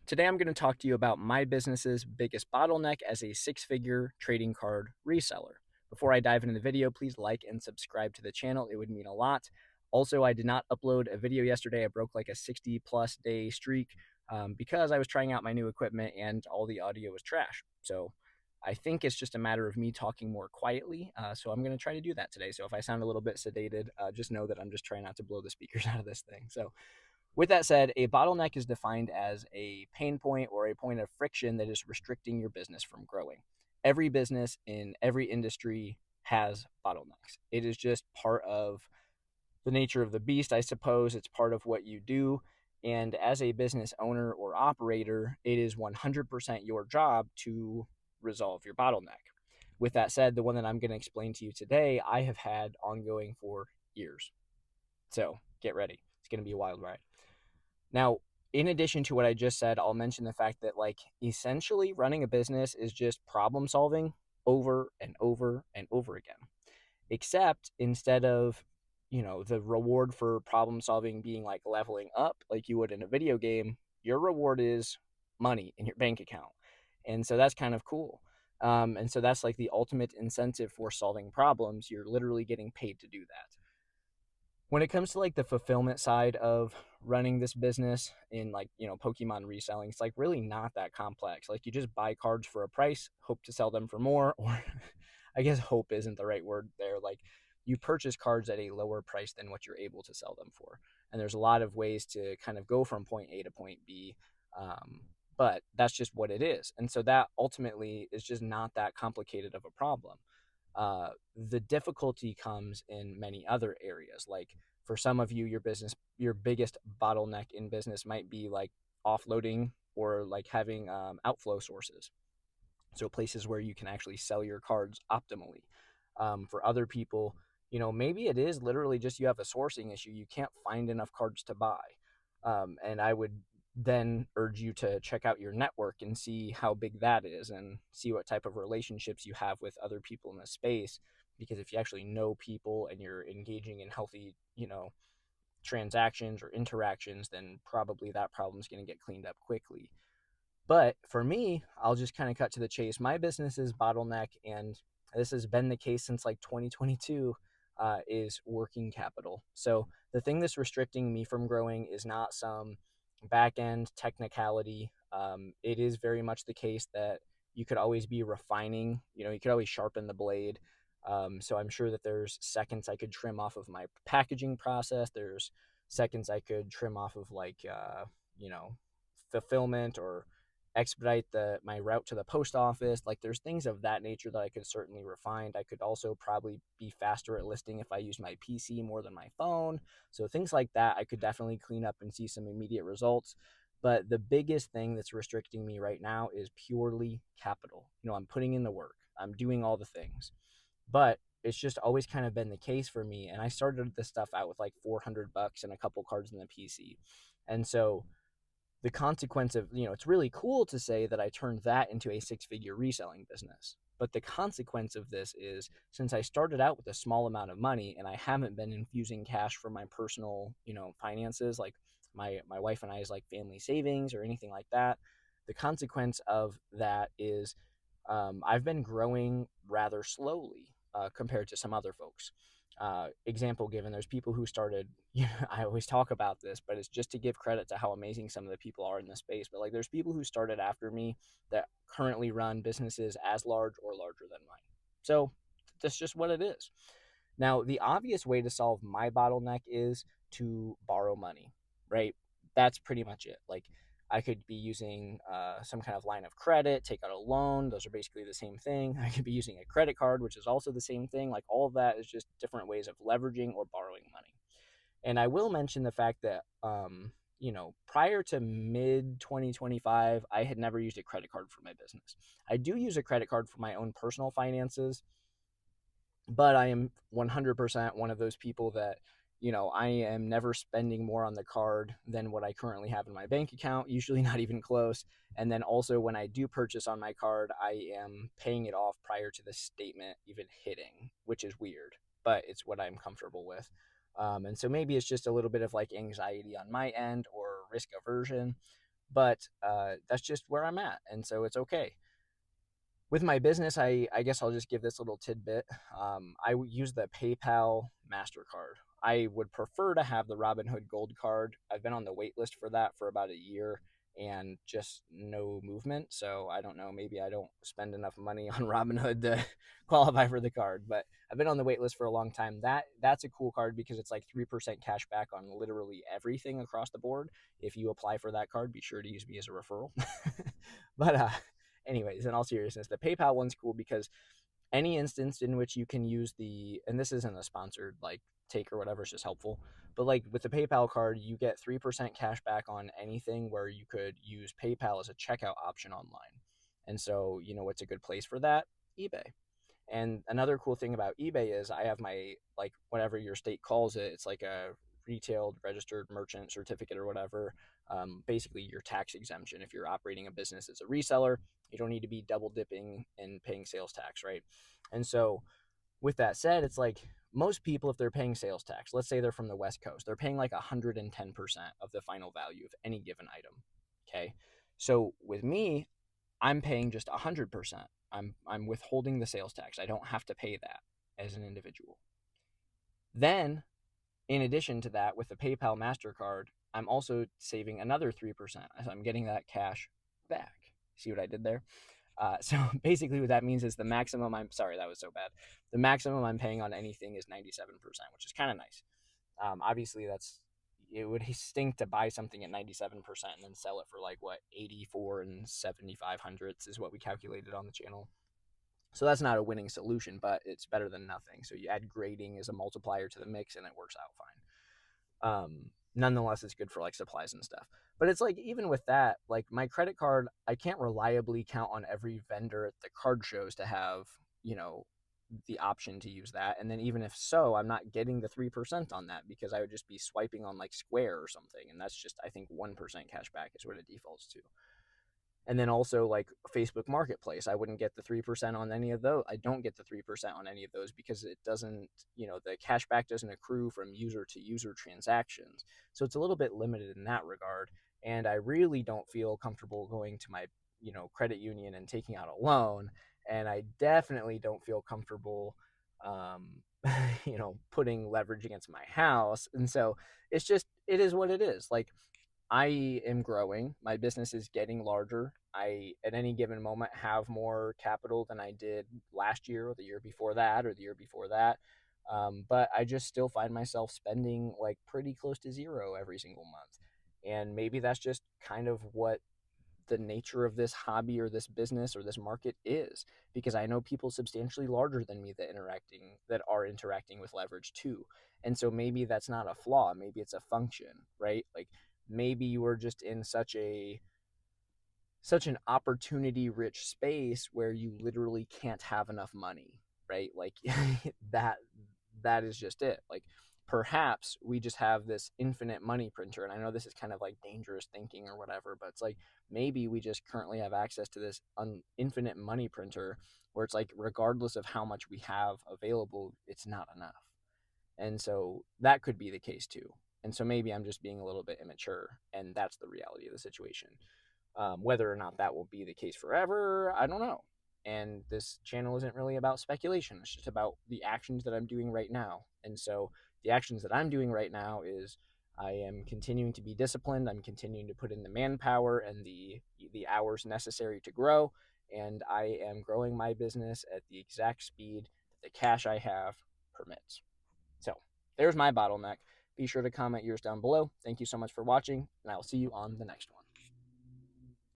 Today I'm going to talk to you about my business's biggest bottleneck as a six-figure trading card reseller. Before I dive into the video, please like and subscribe to the channel. It would mean a lot. Also, I did not upload a video yesterday. I broke like a 60 plus day streak because I was trying out my new equipment and all the audio was trash. So I think it's just a matter of me talking more quietly. So I'm going to try to do that today. So if I sound a little bit sedated, just know that I'm just trying not to blow the speakers out of this thing. So with that said, a bottleneck is defined as a pain point or a point of friction that is restricting your business from growing. Every business in every industry has bottlenecks. It is just part of the nature of the beast, I suppose. It's part of what you do. And as a business owner or operator, it is 100% your job to resolve your bottleneck. With that said, the one that I'm going to explain to you today, I have had ongoing for years. So get ready. It's going to be a wild ride. Now, in addition to what I just said, I'll mention the fact that, like, essentially running a business is just problem solving over and over and over again. Except instead of, the reward for problem solving being like leveling up like you would in a video game, your reward is money in your bank account. And so that's kind of cool. And so that's like the ultimate incentive for solving problems. You're literally getting paid to do that. When it comes to like the fulfillment side of running this business in, like, Pokemon reselling, it's like really not that complex. Like, you just buy cards for a price, hope to sell them for more, or I guess hope isn't the right word there. Like, you purchase cards at a lower price than what you're able to sell them for. And there's a lot of ways to kind of go from point A to point B. But that's just what it is. And so that ultimately is just not that complicated of a problem. The difficulty comes in many other areas. Like, for some of you, your biggest bottleneck in business might be like offloading or like having outflow sources. So places where you can actually sell your cards optimally. For other people, maybe it is literally just you have a sourcing issue. You can't find enough cards to buy. And I would then urge you to check out your network and see how big that is and see what type of relationships you have with other people in the space. Because if you actually know people and you're engaging in healthy, transactions or interactions, then probably that problem is going to get cleaned up quickly. But for me, I'll just kind of cut to the chase. My business is bottleneck, and this has been the case since like 2022, is working capital. So the thing that's restricting me from growing is not some back end technicality. It is very much the case that you could always be refining, you could always sharpen the blade. So I'm sure that there's seconds I could trim off of my packaging process. There's seconds I could trim off of, like, fulfillment, or expedite my route to the post office. Like, there's things of that nature that I could certainly refine. I could also probably be faster at listing if I use my PC more than my phone. So things like that I could definitely clean up and see some immediate results. But the biggest thing that's restricting me right now is purely capital. I'm putting in the work, I'm doing all the things, but it's just always kind of been the case for me. And I started this stuff out with like $400 and a couple cards in the PC. And so the consequence of, it's really cool to say that I turned that into a six-figure reselling business. But the consequence of this is, since I started out with a small amount of money and I haven't been infusing cash for my personal, finances, like my wife and I's like family savings or anything like that, the consequence of that is, I've been growing rather slowly compared to some other folks. Example given, there's people who started, I always talk about this, but it's just to give credit to how amazing some of the people are in this space. But like, there's people who started after me that currently run businesses as large or larger than mine. So that's just what it is. Now, the obvious way to solve my bottleneck is to borrow money, right? That's pretty much it. Like, I could be using some kind of line of credit, take out a loan. Those are basically the same thing. I could be using a credit card, which is also the same thing. Like, all of that is just different ways of leveraging or borrowing money. And I will mention the fact that, prior to mid 2025, I had never used a credit card for my business. I do use a credit card for my own personal finances, but I am 100% one of those people that, I am never spending more on the card than what I currently have in my bank account, usually not even close. And then also, when I do purchase on my card, I am paying it off prior to the statement even hitting, which is weird, but it's what I'm comfortable with. And so maybe it's just a little bit of like anxiety on my end or risk aversion. but that's just where I'm at, and so it's okay. With my business, I guess I'll just give this little tidbit. I use the PayPal MasterCard. I would prefer to have the Robinhood Gold card. I've been on the wait list for that for about a year and just no movement. So I don't know. Maybe I don't spend enough money on Robinhood to qualify for the card. But I've been on the wait list for a long time. That's a cool card because it's like 3% cash back on literally everything across the board. If you apply for that card, be sure to use me as a referral. but anyways, in all seriousness, the PayPal one's cool because any instance in which you can use and this isn't a sponsored like take or whatever, it's just helpful. But like with the PayPal card, you get 3% cash back on anything where you could use PayPal as a checkout option online. And so, what's a good place for that? eBay. And another cool thing about eBay is I have my, like, whatever your state calls it, it's like a retail registered merchant certificate or whatever. Basically, your tax exemption. If you're operating a business as a reseller, you don't need to be double dipping and paying sales tax, right? And so, with that said, it's like most people, if they're paying sales tax, let's say they're from the West Coast, they're paying like 110% of the final value of any given item. Okay. So with me, I'm paying just 100%. I'm withholding the sales tax. I don't have to pay that as an individual. Then, in addition to that, with the PayPal MasterCard, I'm also saving another 3%. So I'm getting that cash back. See what I did there? So basically, what that means is the maximum sorry, that was so bad. The maximum I'm paying on anything is 97%, which is kind of nice. Obviously, it would stink to buy something at 97% and then sell it for like what 84 and 75 hundredths is what we calculated on the channel. So that's not a winning solution, but it's better than nothing. So you add grading as a multiplier to the mix and it works out fine. Nonetheless, it's good for like supplies and stuff. But it's like, even with that, like my credit card, I can't reliably count on every vendor at the card shows to have, the option to use that. And then even if so, I'm not getting the 3% on that because I would just be swiping on like Square or something. And that's just, I think 1% cash back is what it defaults to. And then also like Facebook Marketplace, I wouldn't get the 3% on any of those. I don't get the 3% on any of those because it doesn't, the cashback doesn't accrue from user to user transactions. So it's a little bit limited in that regard. And I really don't feel comfortable going to my, credit union and taking out a loan. And I definitely don't feel comfortable, putting leverage against my house. And so it is what it is. Like, I am growing. My business is getting larger. I, at any given moment, have more capital than I did last year or the year before that or the year before that. But I just still find myself spending like pretty close to zero every single month. And maybe that's just kind of what the nature of this hobby or this business or this market is, because I know people substantially larger than me that are interacting with leverage too. And so maybe that's not a flaw, maybe it's a function, right? Like maybe you are just in such an opportunity rich space where you literally can't have enough money, right? Like that is just it. Like perhaps we just have this infinite money printer, and I know this is kind of like dangerous thinking or whatever, but it's like maybe we just currently have access to this infinite money printer where it's like regardless of how much we have available, it's not enough. And so that could be the case too. And so maybe I'm just being a little bit immature, and that's the reality of the situation. Whether or not that will be the case forever, I don't know. And this channel isn't really about speculation. It's just about the actions that I'm doing right now. And so the actions that I'm doing right now is I am continuing to be disciplined. I'm continuing to put in the manpower and the hours necessary to grow. And I am growing my business at the exact speed that the cash I have permits. So there's my bottleneck. Be sure to comment yours down below. Thank you so much for watching, and I will see you on the next one.